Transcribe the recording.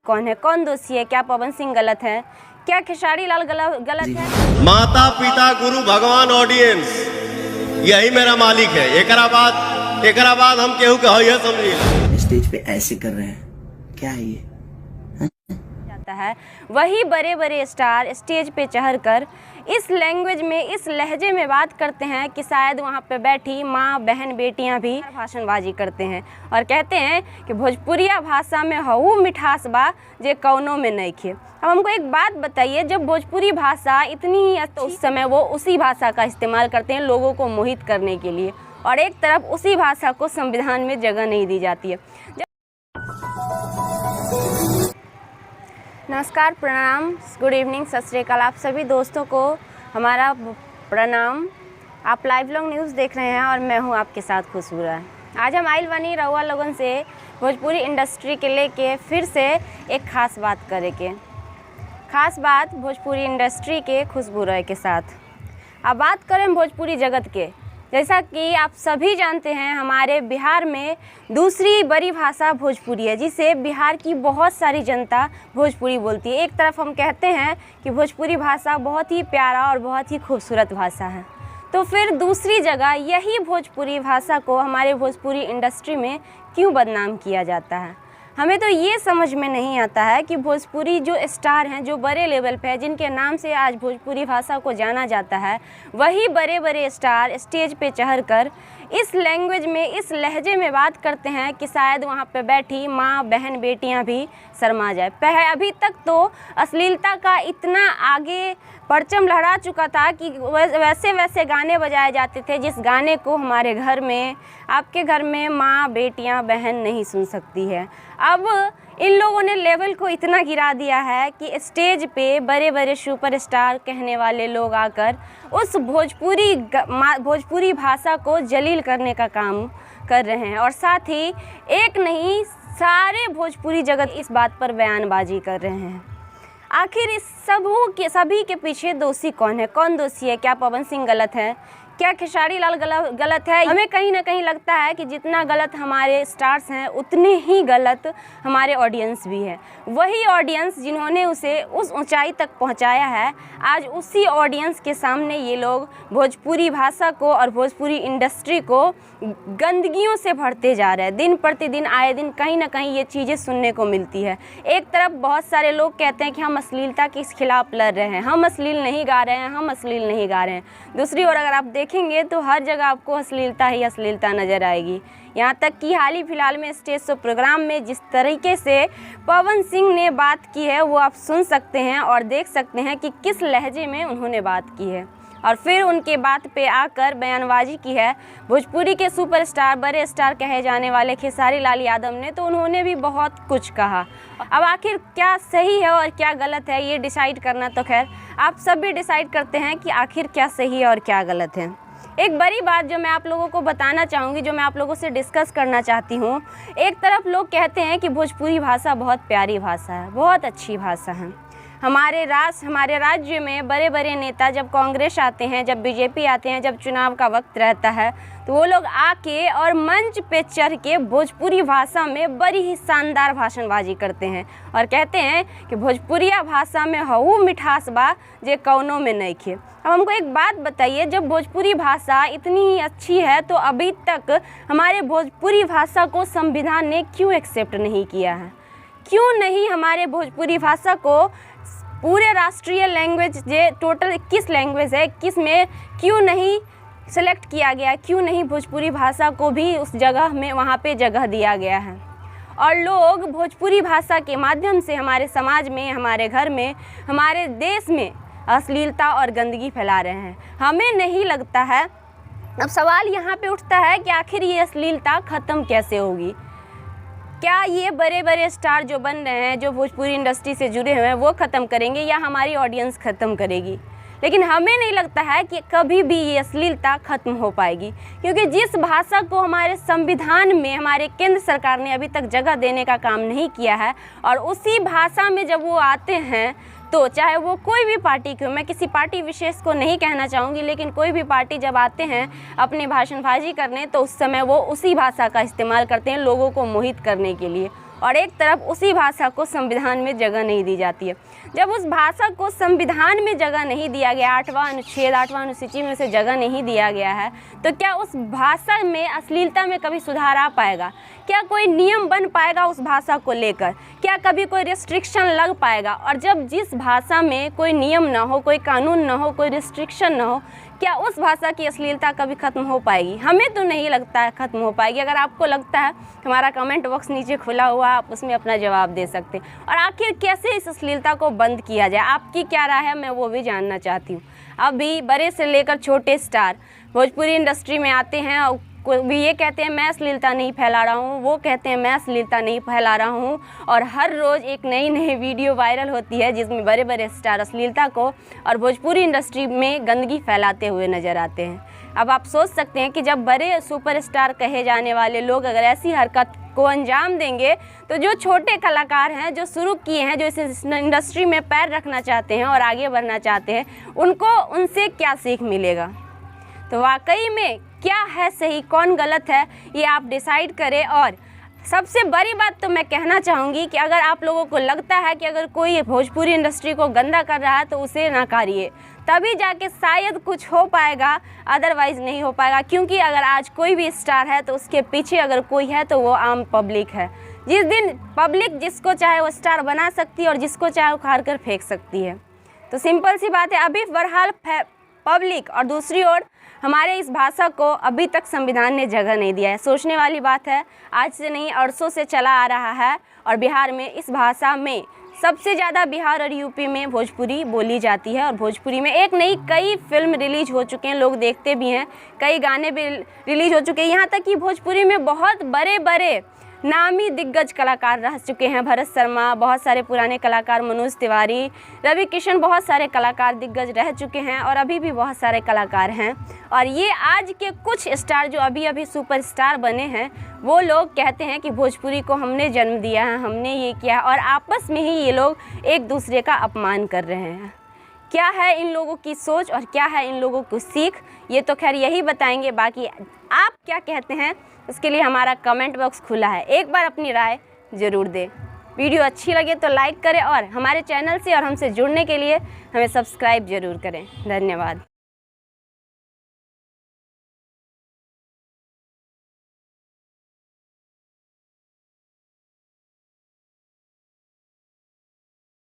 कौन है, कौन दोषी है? क्या पवन सिंह गलत है? क्या खेसारी लाल गलत है? माता पिता गुरु भगवान ऑडियंस यही मेरा मालिक है। एकरा बाद हम केहू के है समझिए। स्टेज पे ऐसे कर रहे हैं, क्या है ये? जाता है वही बड़े बड़े स्टार स्टेज पे चढ़कर इस लैंग्वेज में, इस लहजे में बात करते हैं कि शायद वहाँ पे बैठी माँ बहन बेटियाँ भी भाषणबाजी करते हैं और कहते हैं कि भोजपुरिया भाषा में हऊ मिठास बा जे कौनों में नहीं खे। अब हमको एक बात बताइए, जब भोजपुरी भाषा इतनी ही तो उस समय वो उसी भाषा का इस्तेमाल करते हैं लोगों को मोहित करने के लिए, और एक तरफ उसी भाषा को संविधान में जगह नहीं दी जाती है। नमस्कार, प्रणाम, गुड इवनिंग, सत श्री अकाल। आप सभी दोस्तों को हमारा प्रणाम। आप लाइव लॉन्ग न्यूज़ देख रहे हैं और मैं हूं आपके साथ खुशबू राय। आज हम आइल बनी रउआ लोगन से भोजपुरी इंडस्ट्री के लेके फिर से एक ख़ास बात करे के। ख़ास बात भोजपुरी इंडस्ट्री के खुशबू राय के साथ। अब बात करें भोजपुरी जगत के, जैसा कि आप सभी जानते हैं हमारे बिहार में दूसरी बड़ी भाषा भोजपुरी है, जिसे बिहार की बहुत सारी जनता भोजपुरी बोलती है। एक तरफ हम कहते हैं कि भोजपुरी भाषा बहुत ही प्यारा और बहुत ही खूबसूरत भाषा है, तो फिर दूसरी जगह यही भोजपुरी भाषा को हमारे भोजपुरी इंडस्ट्री में क्यों बदनाम किया जाता है? हमें तो ये समझ में नहीं आता है कि भोजपुरी जो स्टार हैं, जो बड़े लेवल पे है, जिनके नाम से आज भोजपुरी भाषा को जाना जाता है, वही बड़े बड़े स्टार स्टेज पे चढ़कर इस लैंग्वेज में, इस लहजे में बात करते हैं कि शायद वहाँ पे बैठी माँ बहन बेटियाँ भी शर्मा जाए। अभी तक तो अश्लीलता का इतना आगे परचम लहरा चुका था कि वैसे वैसे गाने बजाए जाते थे जिस गाने को हमारे घर में, आपके घर में माँ बेटियाँ बहन नहीं सुन सकती है। अब इन लोगों ने लेवल को इतना गिरा दिया है कि स्टेज पे बड़े बड़े सुपरस्टार कहने वाले लोग आकर उस भोजपुरी भाषा को जलील करने का काम कर रहे हैं, और साथ ही एक नहीं सारे भोजपुरी जगत इस बात पर बयानबाजी कर रहे हैं। आखिर इस सभी के पीछे दोषी कौन है, कौन दोषी है? क्या पवन सिंह गलत है? क्या खेसारी लाल गलत है? हमें कहीं ना कहीं लगता है कि जितना गलत हमारे स्टार्स हैं उतने ही गलत हमारे ऑडियंस भी है। वही ऑडियंस जिन्होंने उसे उस ऊंचाई तक पहुंचाया है, आज उसी ऑडियंस के सामने ये लोग भोजपुरी भाषा को और भोजपुरी इंडस्ट्री को गंदगियों से भरते जा रहे हैं। दिन प्रतिदिन आए दिन कहीं ना कहीं ये चीज़ें सुनने को मिलती है। एक तरफ बहुत सारे लोग कहते हैं कि हम अश्लीलता के खिलाफ लड़ रहे हैं, हम अश्लील नहीं गा रहे हैं, हम अश्लील नहीं गा रहे हैं। दूसरी ओर अगर आप देखेंगे तो हर जगह आपको अश्लीलता ही अश्लीलता नज़र आएगी। यहाँ तक कि हाल ही फिलहाल में स्टेज शो प्रोग्राम में जिस तरीके से पवन सिंह ने बात की है वो आप सुन सकते हैं और देख सकते हैं कि किस लहजे में उन्होंने बात की है, और फिर उनके बात पे आकर बयानबाजी की है भोजपुरी के सुपरस्टार, बड़े स्टार कहे जाने वाले खेसारी लाल यादव ने। तो उन्होंने भी बहुत कुछ कहा। अब आखिर क्या सही है और क्या गलत है ये डिसाइड करना तो खैर आप सब भी डिसाइड करते हैं कि आखिर क्या सही है और क्या गलत है। एक बड़ी बात जो मैं आप लोगों को बताना चाहूँगी, जो मैं आप लोगों से डिस्कस करना चाहती हूँ, एक तरफ लोग कहते हैं कि भोजपुरी भाषा बहुत प्यारी भाषा है, बहुत अच्छी भाषा है। हमारे राज्य में बड़े बड़े नेता जब कांग्रेस आते हैं, जब बीजेपी आते हैं, जब चुनाव का वक्त रहता है, तो वो लोग आके और मंच पे चढ़ के भोजपुरी भाषा में बड़ी ही शानदार भाषणबाजी करते हैं और कहते हैं कि भोजपुरिया भाषा में हऊ मिठास बा जे कौनों में नहीं खे। अब हमको एक बात बताइए, जब भोजपुरी भाषा इतनी ही अच्छी है तो अभी तक हमारे भोजपुरी भाषा को संविधान ने क्यों एक्सेप्ट नहीं किया है? क्यों नहीं हमारे भोजपुरी भाषा को पूरे राष्ट्रीय लैंग्वेज, जे टोटल 21 लैंग्वेज है, 21 में क्यों नहीं सेलेक्ट किया गया? क्यों नहीं भोजपुरी भाषा को भी उस जगह में, वहाँ पे जगह दिया गया है? और लोग भोजपुरी भाषा के माध्यम से हमारे समाज में, हमारे घर में, हमारे देश में अश्लीलता और गंदगी फैला रहे हैं। हमें नहीं लगता है। अब सवाल यहाँ पे उठता है कि आखिर ये अश्लीलता ख़त्म कैसे होगी? क्या ये बड़े बड़े स्टार जो बन रहे हैं, जो भोजपुरी इंडस्ट्री से जुड़े हुए हैं, वो ख़त्म करेंगे या हमारी ऑडियंस ख़त्म करेगी? लेकिन हमें नहीं लगता है कि कभी भी ये अश्लीलता ख़त्म हो पाएगी, क्योंकि जिस भाषा को हमारे संविधान में हमारे केंद्र सरकार ने अभी तक जगह देने का काम नहीं किया है, और उसी भाषा में जब वो आते हैं तो चाहे वो कोई भी पार्टी की हो, मैं किसी पार्टी विशेष को नहीं कहना चाहूँगी, लेकिन कोई भी पार्टी जब आते हैं अपनी भाषणबाजी करने तो उस समय वो उसी भाषा का इस्तेमाल करते हैं लोगों को मोहित करने के लिए। और एक तरफ उसी भाषा को संविधान में जगह नहीं दी जाती है। जब उस भाषा को संविधान में जगह नहीं दिया गया, 8वां अनुच्छेद 8वां अनुसूची में उसे जगह नहीं दिया गया है, तो क्या उस भाषा में अश्लीलता में कभी सुधार आ पाएगा? क्या कोई नियम बन पाएगा उस भाषा को लेकर? क्या कभी कोई रिस्ट्रिक्शन लग पाएगा? और जब जिस भाषा में कोई नियम ना हो, कोई कानून ना हो, कोई रिस्ट्रिक्शन ना हो, क्या उस भाषा की अश्लीलता कभी ख़त्म हो पाएगी? हमें तो नहीं लगता है ख़त्म हो पाएगी। अगर आपको लगता है, हमारा कमेंट बॉक्स नीचे खुला हुआ, आप उसमें अपना जवाब दे सकते हैं। और आखिर कैसे इस अश्लीलता को बंद किया जाए, आपकी क्या राय है, मैं वो भी जानना चाहती हूँ। अभी बड़े से लेकर छोटे स्टार भोजपुरी इंडस्ट्री में आते हैं और कोई भी ये कहते हैं मैं अश्लीलता नहीं फैला रहा हूँ, वो कहते हैं मैं अश्लीलता नहीं फैला रहा हूँ, और हर रोज़ एक नई वीडियो वायरल होती है जिसमें बड़े बड़े स्टार अश्लीलता को और भोजपुरी इंडस्ट्री में गंदगी फैलाते हुए नज़र आते हैं। अब आप सोच सकते हैं कि जब बड़े सुपरस्टार कहे जाने वाले लोग अगर ऐसी हरकत को अंजाम देंगे, तो जो छोटे कलाकार हैं, जो शुरू किए हैं, जो इस इंडस्ट्री में पैर रखना चाहते हैं और आगे बढ़ना चाहते हैं, उनको उनसे क्या सीख मिलेगा? तो वाकई में क्या है सही, कौन गलत है, ये आप डिसाइड करें। और सबसे बड़ी बात तो मैं कहना चाहूँगी कि अगर आप लोगों को लगता है कि अगर कोई भोजपुरी इंडस्ट्री को गंदा कर रहा है तो उसे नकारिए, तभी जाके शायद कुछ हो पाएगा, अदरवाइज़ नहीं हो पाएगा। क्योंकि अगर आज कोई भी स्टार है तो उसके पीछे अगर कोई है तो वो आम पब्लिक है। जिस दिन पब्लिक जिसको चाहे वो स्टार बना सकती है और जिसको चाहे उखाड़ कर फेंक सकती है। तो सिंपल सी बात है, अभी बहरहाल पब्लिक और दूसरी ओर हमारे इस भाषा को अभी तक संविधान ने जगह नहीं दिया है। सोचने वाली बात है, आज से नहीं अरसों से चला आ रहा है और बिहार में इस भाषा में सबसे ज़्यादा बिहार और यूपी में भोजपुरी बोली जाती है। और भोजपुरी में एक नहीं कई फिल्म रिलीज हो चुके हैं, लोग देखते भी हैं, कई गाने भी रिलीज हो चुके हैं। यहाँ तक कि भोजपुरी में बहुत बड़े बड़े नामी दिग्गज कलाकार रह चुके हैं। भरत शर्मा, बहुत सारे पुराने कलाकार, मनोज तिवारी, रवि किशन, बहुत सारे कलाकार दिग्गज रह चुके हैं और अभी भी बहुत सारे कलाकार हैं। और ये आज के कुछ स्टार जो अभी अभी सुपरस्टार बने हैं, वो लोग कहते हैं कि भोजपुरी को हमने जन्म दिया है, हमने ये किया है, और आपस में ही ये लोग एक दूसरे का अपमान कर रहे हैं। क्या है इन लोगों की सोच और क्या है इन लोगों की सीख, ये तो खैर यही बताएंगे। बाकी आप क्या कहते हैं, उसके लिए हमारा कमेंट बॉक्स खुला है, एक बार अपनी राय ज़रूर दें। वीडियो अच्छी लगे तो लाइक करें और हमारे चैनल से और हमसे जुड़ने के लिए हमें सब्सक्राइब ज़रूर करें। धन्यवाद।